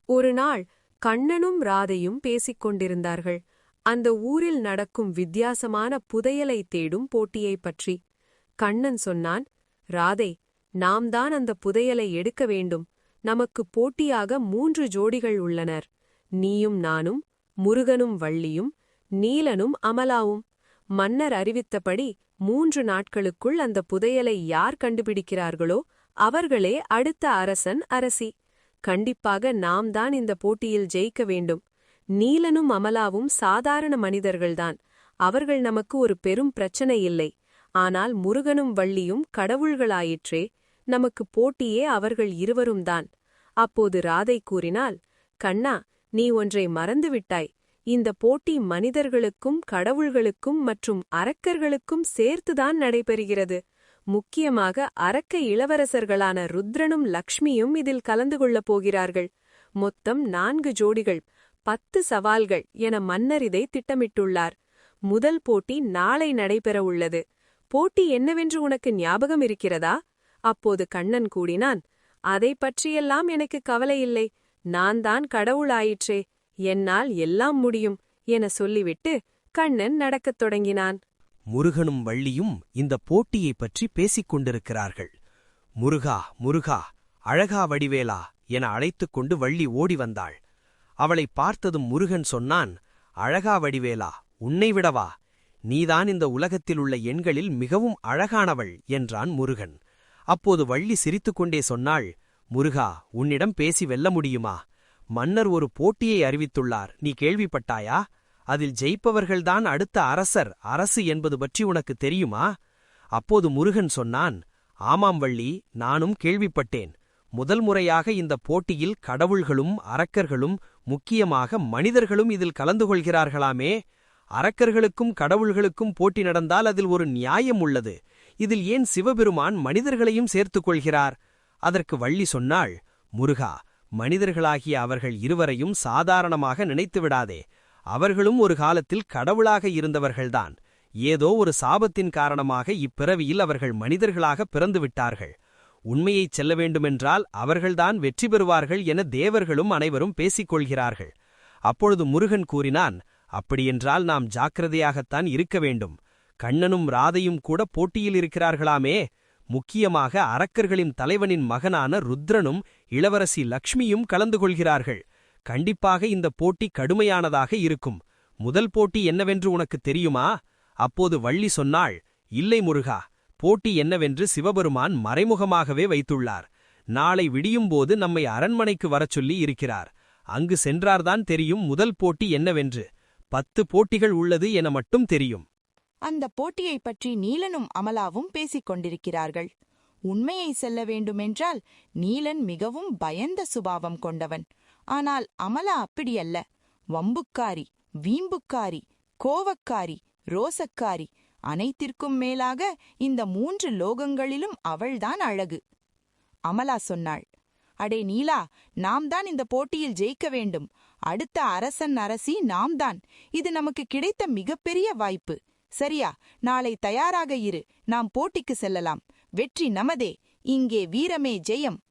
ஒருநாள் கண்ணனும் ராதையும் பேசிக் கொண்டிருந்தார்கள். அந்த ஊரில் நடக்கும் வித்தியாசமான புதையலை தேடும் போட்டியைப் பற்றி. கண்ணன் சொன்னான், ராதை, நாம் தான் அந்த புதையலை எடுக்க வேண்டும். நமக்கு போட்டியாக 3 ஜோடிகள் உள்ளனர். நீயும் நானும், முருகனும் வள்ளியும், நீலனும் அமலாவும். மன்னர் அறிவித்தபடி 3 நாட்களுக்குள் அந்த புதையலை யார் கண்டுபிடிக்கிறார்களோ அவர்களே அடுத்த அரசன் அரசி. கண்டிப்பாக நாம் தான் இந்த போட்டியில் ஜெயிக்க வேண்டும். நீலனும் அமலாவும் சாதாரண மனிதர்கள்தான். அவர்கள் நமக்கு ஒரு பெரும் பிரச்சனை இல்லை. ஆனால் முருகனும் வள்ளியும் கடவுள்களாயிற்றே. நமக்கு போட்டியே அவர்கள் இருவரும் தான். அப்போது ராதை கூறினாள், கண்ணா, நீ ஒன்றை மறந்துவிட்டாய். இந்த போட்டி மனிதர்களுக்கும் கடவுள்களுக்கும் மற்றும் அரக்கர்களுக்கும் சேர்த்துதான் நடைபெறுகிறது. முக்கியமாக அரக்க இளவரசர்களான ருத்ரனும் லக்ஷ்மியும் இதில் கலந்து கொள்ளப் போகிறார்கள். மொத்தம் 4 ஜோடிகள், 10 சவால்கள் என மன்னர் இதை திட்டமிட்டுள்ளார். முதல் போட்டி நாளை நடைபெறவுள்ளது. போட்டி என்னவென்று உனக்கு ஞாபகம் இருக்கிறதா? அப்போது கண்ணன் கூறினான், அதை பற்றியெல்லாம் எனக்கு கவலையில்லை. நான் தான் கடவுளாயிற்றே, என்னால் எல்லாம் முடியும் என சொல்லிவிட்டு கண்ணன் நடக்கத் தொடங்கினான். முருகனும் வள்ளியும் இந்த போட்டியைப் பற்றி பேசிக் கொண்டிருக்கிறார்கள். முருகா, முருகா, அழகா வடிவேலா என அழைத்துக் கொண்டு வள்ளி ஓடி வந்தாள். அவளை பார்த்ததும் முருகன் சொன்னான், அழகா வடிவேலா, உன்னை விடவா? நீதான் இந்த உலகத்திலுள்ள எண்களில் மிகவும் அழகானவள் என்றான் முருகன். அப்போது வள்ளி சிரித்துக்கொண்டே சொன்னாள், முருகா, உன்னிடம் பேசி வெல்ல முடியுமா? மன்னர் ஒரு போட்டியை அறிவித்துள்ளார், நீ கேள்விப்பட்டாயா? அதில் ஜெயிப்பவர்கள்தான் அடுத்த அரசு என்பது பற்றி உனக்கு தெரியுமா? அப்போது முருகன் சொன்னான், ஆமாம் வள்ளி, நானும் கேள்விப்பட்டேன். முதல் முறையாக இந்த போட்டியில் கடவுள்களும் அரக்கர்களும் முக்கியமாக மனிதர்களும் இதில் கலந்து கொள்கிறார்களாமே. அரக்கர்களுக்கும் கடவுள்களுக்கும் போட்டி நடந்தால் அதில் ஒரு நியாயம் உள்ளது. இதில் ஏன் சிவபெருமான் மனிதர்களையும் சேர்த்துக் கொள்கிறார்? அதற்கு வள்ளி சொன்னாள், முருகா, மனிதர்களாகிய அவர்கள் இருவரையும் சாதாரணமாக நினைத்துவிடாதே. அவர்களும் ஒரு காலத்தில் கடவுளாக இருந்தவர்கள்தான். ஏதோ ஒரு சாபத்தின் காரணமாக இப்பிறவியில் அவர்கள் மனிதர்களாக பிறந்துவிட்டார்கள். உண்மையைச் செல்ல வேண்டுமென்றால் அவர்கள்தான் வெற்றி பெறுவார்கள் என தேவர்களும் அனைவரும் பேசிக் கொள்கிறார்கள். அப்பொழுது முருகன் கூறினான், அப்படியென்றால் நாம் ஜாக்கிரதையாகத்தான் இருக்க வேண்டும். கண்ணனும் ராதையும் கூட போட்டியில் இருக்கிறார்களாமே. முக்கியமாக அரக்கர்களின் தலைவனின் மகனான ருத்ரனும் இளவரசி லக்ஷ்மியும் கலந்து கொள்கிறார்கள். கண்டிப்பாக இந்த போட்டி கடுமையானதாக இருக்கும். முதல் போட்டி என்னவென்று உனக்கு தெரியுமா? அப்போது வள்ளி சொன்னாள், இல்லை முருகா, போட்டி என்னவென்று சிவபெருமான் மறைமுகமாகவே வைத்துள்ளார். நாளை விடியும்போது நம்மை அரண்மனைக்கு வரச் சொல்லி இருக்கிறார். அங்கு சென்றார்தான் தெரியும் முதல் போட்டி என்னவென்று. 10 போட்டிகள் உள்ளது என மட்டும் தெரியும். அந்த போட்டியைப் பற்றி நீலனும் அமலாவும் பேசிக் கொண்டிருக்கிறார்கள். உண்மையை செல்ல வேண்டுமென்றால் நீலன் மிகவும் பயந்த சுபாவம் கொண்டவன். ஆனால் அமலா அப்படியல்ல. வம்புக்காரி, வீம்புக்காரி, கோவக்காரி, ரோசக்காரி, அனைத்திற்கும் மேலாக இந்த 3 லோகங்களிலும் அவள்தான் அழகு. அமலா சொன்னாள், அடே நீலா, நாம் தான் இந்த போட்டியில் ஜெயிக்க வேண்டும். அடுத்த அரசன் அரசி நாம் தான். இது நமக்கு கிடைத்த மிகப்பெரிய வாய்ப்பு. சரியா? நாளை தயாராக இரு. நாம் போட்டிக்கு செல்லலாம். வெற்றி நமதே. இங்கே வீரமே ஜெயம்.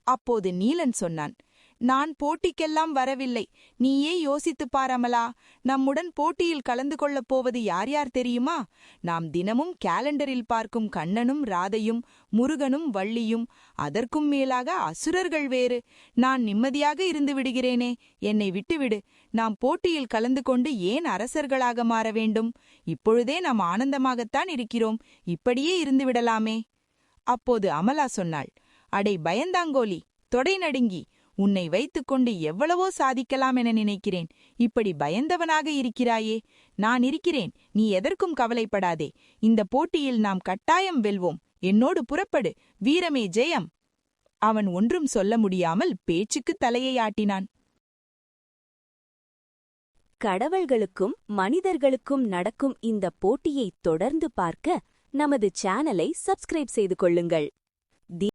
அப்போது நீலன் சொன்னான், நான் போட்டிக்கெல்லாம் வரவில்லை. நீயே யோசித்துப் பார் அமலா. நம்முடன் போட்டியில் கலந்து கொள்ளப் போவது யார் யார் தெரியுமா? நாம் தினமும் கேலண்டரில் பார்க்கும் கண்ணனும் ராதையும் முருகனும் வள்ளியும். அதற்கும் மேலாக அசுரர்கள் வேறு. நான் நிம்மதியாக இருந்து விடுகிறேனே. என்னை விட்டுவிடு. நாம் போட்டியில் கலந்து கொண்டு ஏன் அரசர்களாக மாற வேண்டும்? இப்பொழுதே நாம் ஆனந்தமாகத்தான் இருக்கிறோம். இப்படியே இருந்து விடலாமே. அப்போது அமலா சொன்னாள், அடை பயந்தாங்கோலி, தொடை நடுங்கி, உன்னை வைத்துக்கொண்டு எவ்வளவோ சாதிக்கலாம் என நினைக்கிறேன். இப்படி பயந்தவனாக இருக்கிறாயே. நான் இருக்கிறேன். நீ எதற்கும் கவலைப்படாதே. இந்த போட்டியில் நாம் கட்டாயம் வெல்வோம். என்னோடு புறப்படு. வீரமே ஜெயம். அவன் ஒன்றும் சொல்ல முடியாமல் பேச்சுக்கு தலையை ஆட்டினான். கடவுள்களுக்கும் மனிதர்களுக்கும் நடக்கும் இந்த போட்டியை தொடர்ந்து பார்க்க நமது சேனலை சப்ஸ்கிரைப் செய்து கொள்ளுங்கள்.